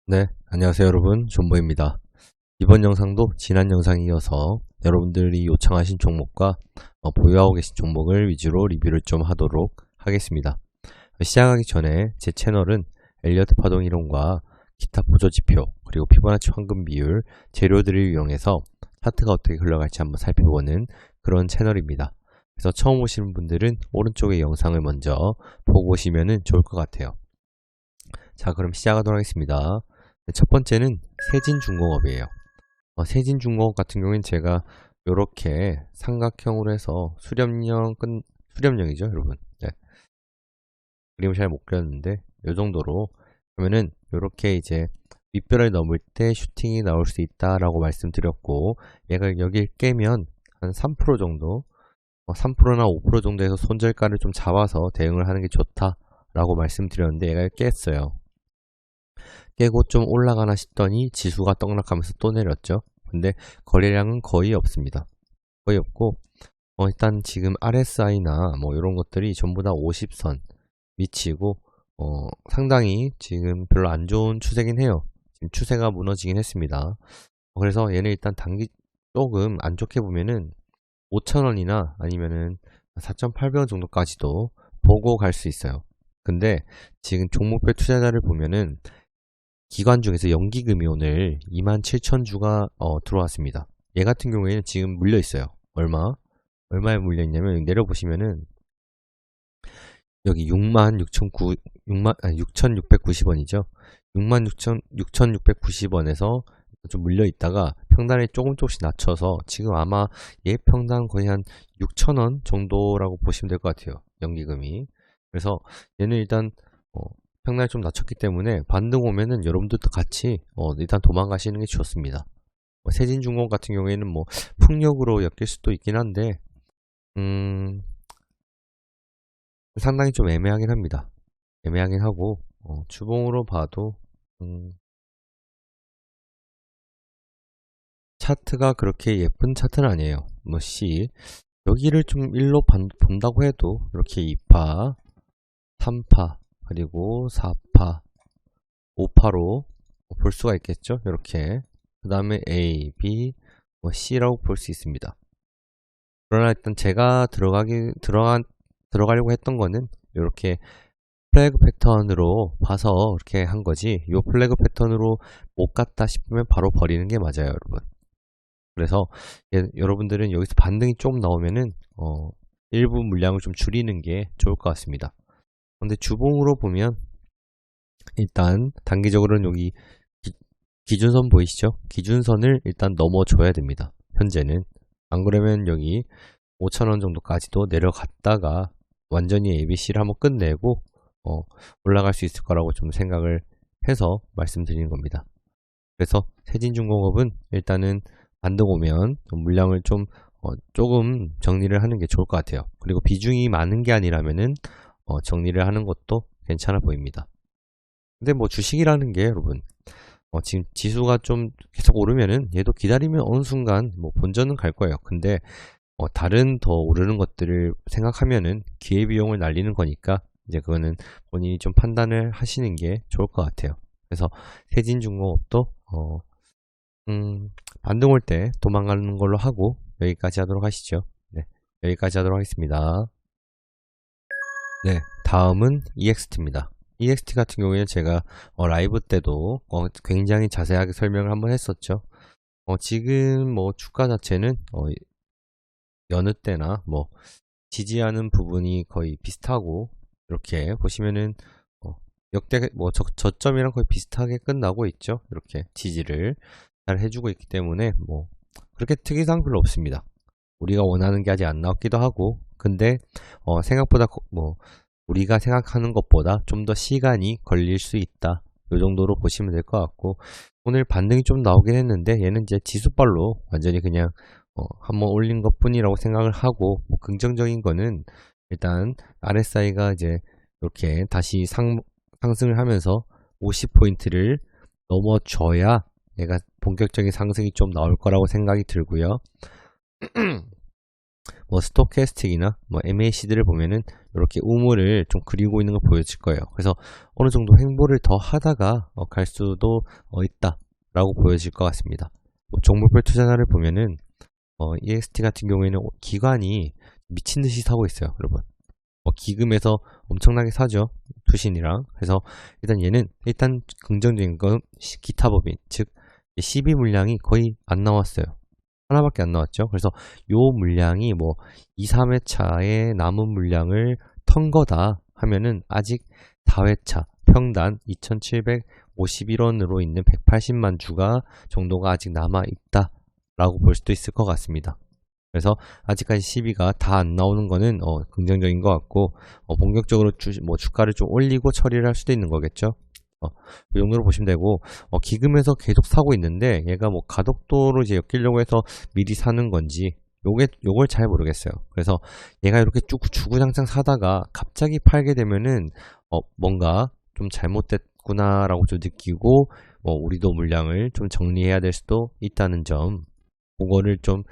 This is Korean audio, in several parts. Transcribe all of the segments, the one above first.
네, 안녕하세요 여러분, 존보입니다. 이번 영상도 지난 영상에 이어서 여러분들이 요청하신 종목과 보유하고 계신 종목을 위주로 리뷰를 좀 하도록 하겠습니다. 시작하기 전에 제 채널은 엘리어트 파동 이론과 기타 보조지표, 그리고 피보나치 황금 비율, 재료들을 이용해서 차트가 어떻게 흘러갈지 한번 살펴보는 그런 채널입니다. 그래서 처음 오시는 분들은 오른쪽의 영상을 먼저 보고 오시면 좋을 것 같아요. 자, 그럼 시작하도록 하겠습니다. 첫 번째는 세진중공업이에요. 세진중공업 같은 경우에는 제가 이렇게 삼각형으로 해서 수렴형이죠, 여러분. 네. 그림을 잘 못 그렸는데 이 정도로 그러면은 이렇게 이제 윗변을 넘을 때 슈팅이 나올 수 있다라고 말씀드렸고, 얘가 여길 깨면 한 3% 정도, 3%나 5% 정도에서 손절가를 좀 잡아서 대응을 하는 게 좋다라고 말씀드렸는데 얘가 깼어요. 깨고 좀 올라가나 싶더니 지수가 떡락하면서 또 내렸죠. 근데 거래량은 거의 없습니다. 거의 없고 일단 지금 RSI나 뭐 이런 것들이 전부 다 50선 위치고 상당히 지금 별로 안 좋은 추세긴 해요. 지금 추세가 무너지긴 했습니다. 그래서 얘는 일단 단기 조금 안 좋게 보면은 5,000원이나 아니면은 4,800원 정도까지도 보고 갈 수 있어요. 근데 지금 종목별 투자자를 보면은 기관 중에서 연기금이 오늘 27,000주가 들어왔습니다. 얘 같은 경우에는 지금 물려 있어요. 얼마에 물려 있냐면 내려보시면은 여기 66,90원이죠. 66,690원에서 좀 물려 있다가 평단을 조금씩 낮춰서 지금 아마 얘 평단 거의 한 6,000원 정도라고 보시면 될 것 같아요. 연기금이. 그래서 얘는 일단 평단을 좀 낮췄기 때문에 반등 오면은 여러분들도 같이 일단 도망가시는 게 좋습니다. 세진중공 같은 경우에는 뭐 풍력으로 엮일 수도 있긴 한데 상당히 좀 애매하긴 합니다. 애매하긴 하고 주봉으로 봐도 차트가 그렇게 예쁜 차트는 아니에요. 뭐 C 여기를 좀 일로 본다고 해도 이렇게 2파, 3파, 그리고 4파, 5파로 볼 수가 있겠죠. 이렇게 그 다음에 A, B, 뭐 C라고 볼 수 있습니다. 그러나 일단 제가 들어가려고 했던 거는 이렇게 플래그 패턴으로 봐서 이렇게 한 거지, 이 플래그 패턴으로 못 갔다 싶으면 바로 버리는 게 맞아요, 여러분. 그래서 여러분들은 여기서 반등이 좀 나오면은 일부 물량을 좀 줄이는 게 좋을 것 같습니다. 근데 주봉으로 보면 일단 단기적으로는 여기 기준선 보이시죠? 기준선을 일단 넘어줘야 됩니다. 현재는. 안 그러면 여기 5,000원 정도까지도 내려갔다가 완전히 ABC를 한번 끝내고 올라갈 수 있을 거라고 좀 생각을 해서 말씀드리는 겁니다. 그래서 세진중공업은 일단은 반등 오면 물량을 좀 조금 정리를 하는 게 좋을 것 같아요. 그리고 비중이 많은 게 아니라면은 정리를 하는 것도 괜찮아 보입니다. 근데 뭐 주식이라는 게 여러분 지금 지수가 좀 계속 오르면은 얘도 기다리면 어느 순간 뭐 본전은 갈 거예요. 근데 다른 더 오르는 것들을 생각하면은 기회비용을 날리는 거니까 이제 그거는 본인이 좀 판단을 하시는 게 좋을 것 같아요. 그래서 세진중공업도 반등 올 때 도망가는 걸로 하고 여기까지 하도록 하시죠. 네, 여기까지 하도록 하겠습니다. 네, 다음은 EXT입니다. EXT 같은 경우에는 제가 라이브 때도 굉장히 자세하게 설명을 한번 했었죠. 지금 뭐 주가 자체는 여느 때나 뭐 지지하는 부분이 거의 비슷하고 이렇게 보시면은 역대 뭐 저점이랑 거의 비슷하게 끝나고 있죠. 이렇게 지지를 잘 해주고 있기 때문에 뭐 그렇게 특이사항 별로 없습니다. 우리가 원하는 게 아직 안 나왔기도 하고, 근데 생각보다 뭐 우리가 생각하는 것보다 좀 더 시간이 걸릴 수 있다, 이 정도로 보시면 될 것 같고, 오늘 반등이 좀 나오긴 했는데 얘는 이제 지수발로 완전히 그냥 한번 올린 것 뿐이라고 생각을 하고, 뭐 긍정적인 거는 일단 RSI가 이제 이렇게 다시 상승을 하면서 50포인트를 넘어줘야 얘가 본격적인 상승이 좀 나올 거라고 생각이 들고요. 뭐 스토캐스틱이나 뭐 MACD를 보면은 이렇게 우물을 좀 그리고 있는 걸 보여질 거예요. 그래서 어느 정도 횡보를 더 하다가 갈 수도 있다라고 보여질 것 같습니다. 뭐 종목별 투자자를 보면은 EXT 같은 경우에는 기관이 미친 듯이 사고 있어요, 여러분. 기금에서 엄청나게 사죠, 투신이랑. 그래서 일단 긍정적인 건 기타 법인, 즉 CB 물량이 거의 안 나왔어요. 하나밖에 안 나왔죠. 그래서 요 물량이 뭐 2, 3회차의 남은 물량을 턴 거다 하면은 아직 4회차 평단 2,751원으로 있는 180만 주가 정도가 아직 남아 있다 라고 볼 수도 있을 것 같습니다. 그래서 아직까지 시비가 다 안 나오는 거는 긍정적인 것 같고, 본격적으로 주가를 좀 올리고 처리를 할 수도 있는 거겠죠. 그 정도로 보시면 되고, 기금에서 계속 사고 있는데 얘가 뭐 가덕도로 이제 엮이려고 해서 미리 사는 건지 요걸 잘 모르겠어요. 그래서 얘가 이렇게 쭉 주구장창 사다가 갑자기 팔게 되면은 뭔가 좀 잘못됐구나 라고 좀 느끼고, 우리도 물량을 좀 정리해야 될 수도 있다는 점, 그거를 좀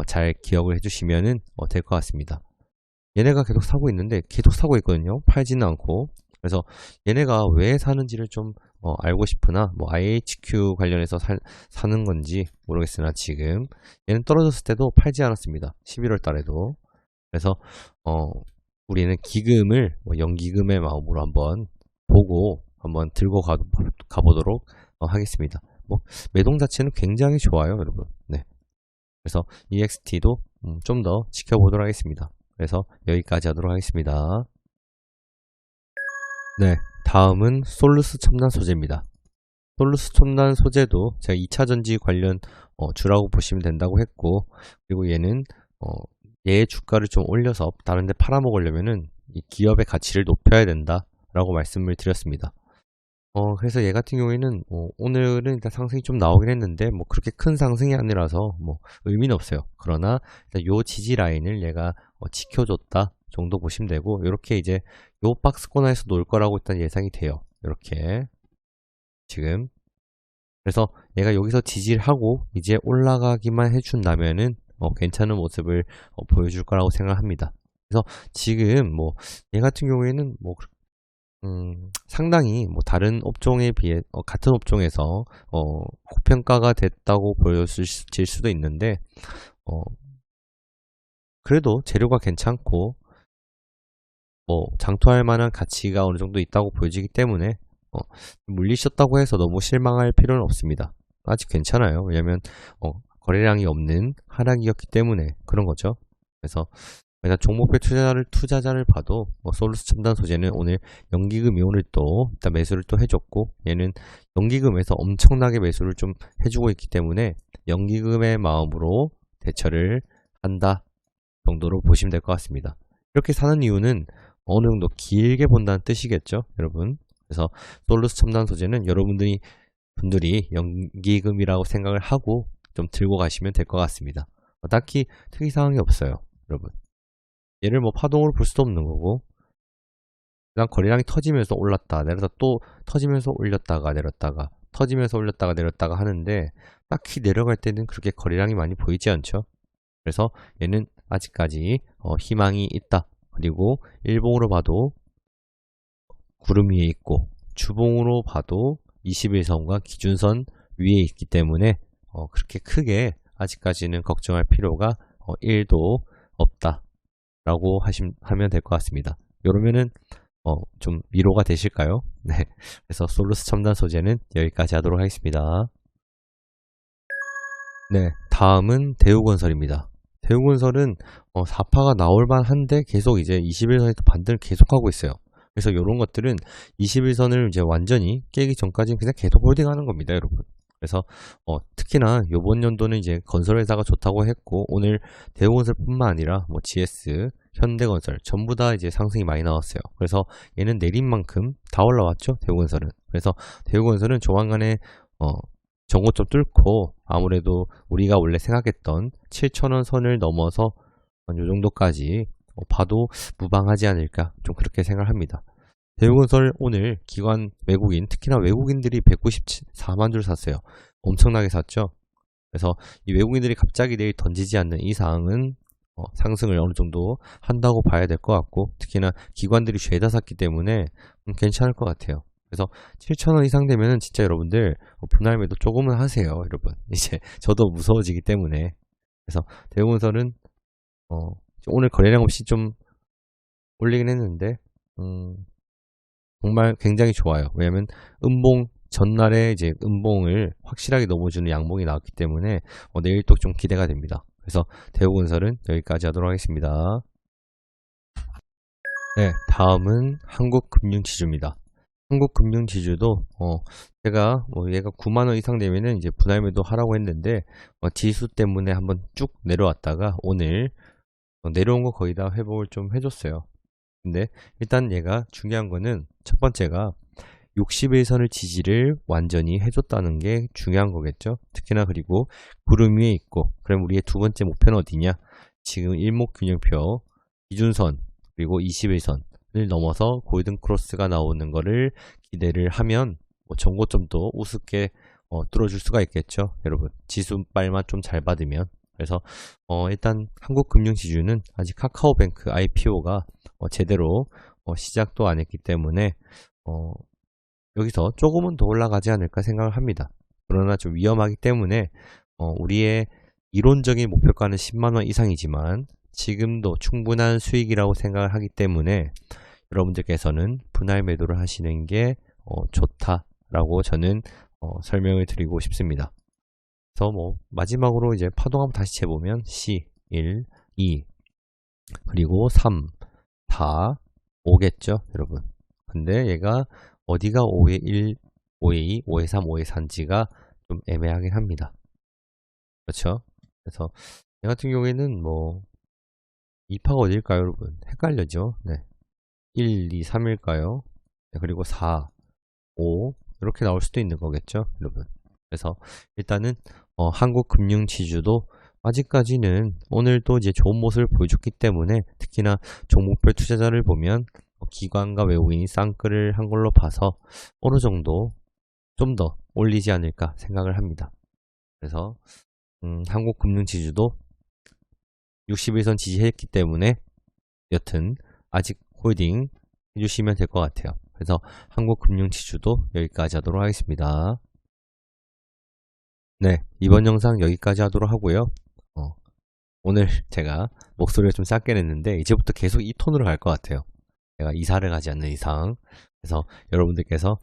잘 기억을 해주시면은 될 것 같습니다. 얘네가 계속 사고 있는데 계속 사고 있거든요. 팔지는 않고. 그래서 얘네가 왜 사는지를 좀 알고 싶으나, 뭐 IHQ 관련해서 사는 건지 모르겠으나 지금 얘는 떨어졌을 때도 팔지 않았습니다. 11월 달에도. 그래서 우리는 기금을 연기금의 마음으로 한번 보고 한번 들고 가보도록 하겠습니다. 매동 자체는 굉장히 좋아요, 여러분. 네. 그래서 EXT도 좀 더 지켜보도록 하겠습니다. 그래서 여기까지 하도록 하겠습니다. 네, 다음은 솔루스 첨단 소재입니다. 솔루스 첨단 소재도 제가 2차전지 관련 주라고 보시면 된다고 했고, 그리고 얘는 얘의 주가를 좀 올려서 다른 데 팔아먹으려면은 이 기업의 가치를 높여야 된다 라고 말씀을 드렸습니다. 그래서 얘 같은 경우에는 오늘은 일단 상승이 좀 나오긴 했는데 뭐 그렇게 큰 상승이 아니라서 뭐 의미는 없어요. 그러나 일단 요 지지 라인을 얘가 지켜줬다 정도 보시면 되고, 이렇게 이제 요 박스 코너에서 놓을 거라고 일단 예상이 돼요. 이렇게 지금. 그래서 얘가 여기서 지지를 하고 이제 올라가기만 해준다면은 괜찮은 모습을 보여줄 거라고 생각합니다. 그래서 지금 뭐 얘 같은 경우에는 뭐 상당히 뭐 다른 업종에 비해 같은 업종에서 고평가가 됐다고 보여질 수도 있는데, 그래도 재료가 괜찮고 장투할 만한 가치가 어느 정도 있다고 보여지기 때문에 물리셨다고 해서 너무 실망할 필요는 없습니다. 아직 괜찮아요. 왜냐면 거래량이 없는 하락이었기 때문에 그런 거죠. 그래서 일단 종목별 투자자를 봐도 솔루스 첨단 소재는 오늘 연기금이 오늘 또 일단 매수를 또 해줬고, 얘는 연기금에서 엄청나게 매수를 좀 해주고 있기 때문에 연기금의 마음으로 대처를 한다 정도로 보시면 될 것 같습니다. 이렇게 사는 이유는 어느 정도 길게 본다는 뜻이겠죠, 여러분. 그래서 솔루스 첨단 소재는 여러분들이 연기금이라고 생각을 하고 좀 들고 가시면 될 것 같습니다. 딱히 특이사항이 없어요, 여러분. 얘를 뭐 파동으로 볼 수도 없는 거고, 그냥 거래량이 터지면서 올랐다 내렸다 또 터지면서 올렸다가 내렸다가 터지면서 올렸다가 내렸다가 하는데, 딱히 내려갈 때는 그렇게 거래량이 많이 보이지 않죠. 그래서 얘는 아직까지 희망이 있다. 그리고 일봉으로 봐도 구름 위에 있고 주봉으로 봐도 21선과 기준선 위에 있기 때문에 그렇게 크게 아직까지는 걱정할 필요가 1도 없다 라고 하면 될 것 같습니다. 이러면은 좀 위로가 되실까요? 네. 그래서 솔루스 첨단 소재는 여기까지 하도록 하겠습니다. 네, 다음은 대우건설입니다. 대우건설은 4파가 나올 만한데 계속 이제 21선에서 반등을 계속하고 있어요. 그래서 이런 것들은 21선을 이제 완전히 깨기 전까지는 그냥 계속 홀딩하는 겁니다, 여러분. 그래서 특히나 이번 연도는 이제 건설회사가 좋다고 했고, 오늘 대우건설뿐만 아니라 뭐 GS, 현대건설 전부 다 이제 상승이 많이 나왔어요. 그래서 얘는 내린 만큼 다 올라왔죠, 대우건설은. 그래서 대우건설은 조만간에 전고점 뚫고 아무래도 우리가 원래 생각했던 7,000원 선을 넘어서 이 정도까지 봐도 무방하지 않을까, 좀 그렇게 생각합니다. 대우건설 오늘 기관 외국인, 특히나 외국인들이 194만 줄 샀어요. 엄청나게 샀죠. 그래서 이 외국인들이 갑자기 내일 던지지 않는 이상은 상승을 어느 정도 한다고 봐야 될 것 같고, 특히나 기관들이 죄다 샀기 때문에 괜찮을 것 같아요. 그래서 7,000원 이상 되면은 진짜 여러분들 분할 매도 조금은 하세요, 여러분. 이제 저도 무서워지기 때문에. 그래서 대우건설은 오늘 거래량 없이 좀 올리긴 했는데 정말 굉장히 좋아요. 왜냐면 음봉 전날에 이제 음봉을 확실하게 넘어주는 양봉이 나왔기 때문에 내일 또 좀 기대가 됩니다. 그래서 대우건설은 여기까지 하도록 하겠습니다. 네, 다음은 한국금융지주입니다. 한국금융지주도 제가 얘가 9만원 이상 되면은 이제 분할매도 하라고 했는데 지수 때문에 한번 쭉 내려왔다가 오늘 내려온 거 거의 다 회복을 좀 해줬어요. 근데 일단 얘가 중요한 거는 첫 번째가 60일선을 지지를 완전히 해줬다는 게 중요한 거겠죠. 특히나 그리고 구름 위에 있고, 그럼 우리의 두 번째 목표는 어디냐? 지금 일목균형표 기준선 그리고 21선을 넘어서 골든 크로스가 나오는 거를 기대를 하면 전고점도 우습게 뚫어줄 수가 있겠죠. 여러분 지수빨만 좀 잘 받으면. 그래서 일단 한국금융지주는 아직 카카오뱅크 IPO가 제대로 시작도 안 했기 때문에 여기서 조금은 더 올라가지 않을까 생각을 합니다. 그러나 좀 위험하기 때문에 우리의 이론적인 목표가는 10만원 이상이지만 지금도 충분한 수익이라고 생각을 하기 때문에 여러분들께서는 분할 매도를 하시는 게 좋다라고 저는 설명을 드리고 싶습니다. 그래서 마지막으로 이제 파동 한번 다시 재보면 C, 1, 2 그리고 3, 4, 5겠죠 여러분. 근데 얘가 어디가 5의 1, 5의 2, 5의 3, 5의 4인지가 좀 애매하긴 합니다. 그렇죠? 그래서 얘 같은 경우에는 2파가 어딜까요 여러분? 헷갈려죠? 네. 1, 2, 3일까요? 네, 그리고 4, 5 이렇게 나올 수도 있는 거겠죠 여러분. 그래서 일단은 한국금융지주도 아직까지는 오늘도 이제 좋은 모습을 보여줬기 때문에 특히나 종목별 투자자를 보면 기관과 외국인이 쌍끌을 한 걸로 봐서 어느 정도 좀 더 올리지 않을까 생각을 합니다. 그래서 한국금융지주도 61선 지지했기 때문에 여튼 아직 홀딩 해주시면 될 것 같아요. 그래서 한국금융지주도 여기까지 하도록 하겠습니다. 네, 이번 영상 여기까지 하도록 하고요. 오늘 제가 목소리를 좀 작게 냈는데 이제부터 계속 이 톤으로 갈 것 같아요. 제가 이사를 가지 않는 이상. 그래서 여러분들께서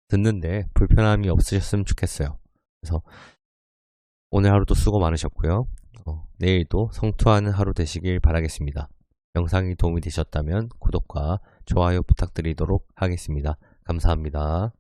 듣는데 불편함이 없으셨으면 좋겠어요. 그래서 오늘 하루도 수고 많으셨고요. 내일도 성투하는 하루 되시길 바라겠습니다. 영상이 도움이 되셨다면 구독과 좋아요 부탁드리도록 하겠습니다. 감사합니다.